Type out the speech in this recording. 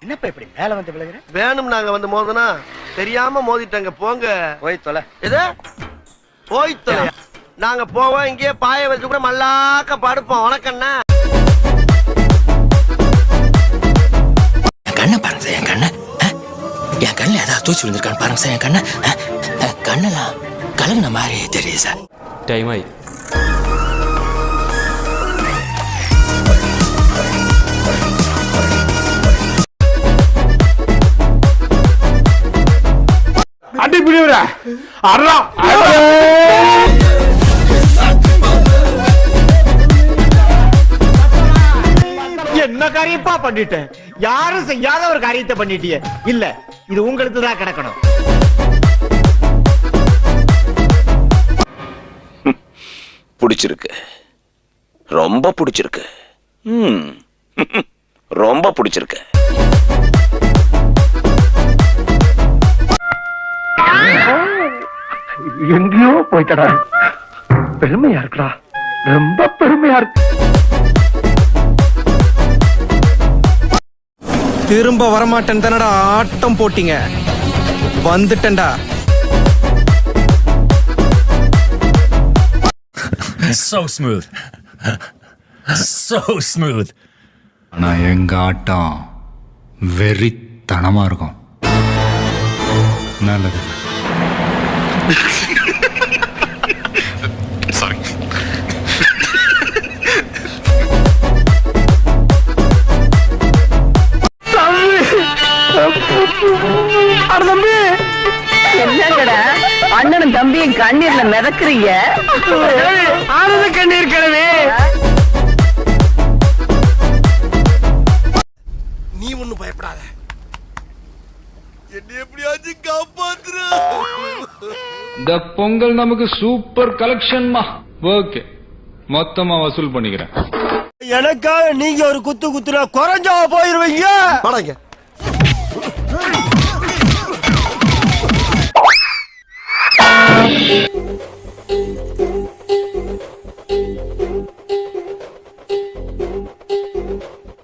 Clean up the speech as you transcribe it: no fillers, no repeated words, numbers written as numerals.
என்னப்பா இப்படி மேல வந்து விழுகுற? வேணும் நாங்க வந்து மோதனா தெரியாம மோதிட்டாங்க. போங்க போய் தொலை. எது போய் தொலை? நாங்க போவோம், இங்கேயே பாய வச்சு கூட மல்லாக்க படுப்போம். வணக்கண்ணா. கண்ணை பாருங்க சார், என் கண்ணை. என் கண்ணில் ஏதாவது தூசி விழுந்திருக்கான்னு பாருங்க சார். என் கண்ணை கண்ணெல்லாம் கலங்கின மாதிரி தெரியுது சார். டைம் ஆயி. அடி பிடிவுற அறா என்ன காரியப்பா பண்ணிட்டேன்? யாரும் செய்யாத ஒரு காரியத்தை பண்ணிட்டியே. இல்ல, இது உங்களுக்கு தான் கிடக்கணும். பிடிச்சிருக்கு, ரொம்ப பிடிச்சிருக்கு, ரொம்ப பிடிச்சிருக்கு. எங்கேயோ போயிட்டடா. பெருமையா இருக்குடா, ரொம்ப பெருமையா இருக்கு. திரும்ப வரமாட்டேன் தானடா ஆட்டம் போட்டீங்க. வந்துட்டேன்டா. So smooth. So smooth. ஆனா எங்க ஆட்டம் வெறித்தனமா இருக்கும். நல்லது. சாரி. என்னங்கடா அண்ணனும் தம்பியும் கண்ணீர்ல மிதக்குறீங்க? ஆனந்த கண்ணீர் கிழவி. நீ ஒண்ணும் பயப்படாத, என்ன எப்படியாச்சும் காப்பாத்துற. இந்த பொங்கல் நமக்கு சூப்பர் கலெக்ஷன்மா. ஓகே, மொத்தமா வசூல் பண்ணிக்கிறேன். எனக்காக நீங்க ஒரு குத்து குத்துனா குறைஞ்சா போயிருவீங்க. வாடங்க.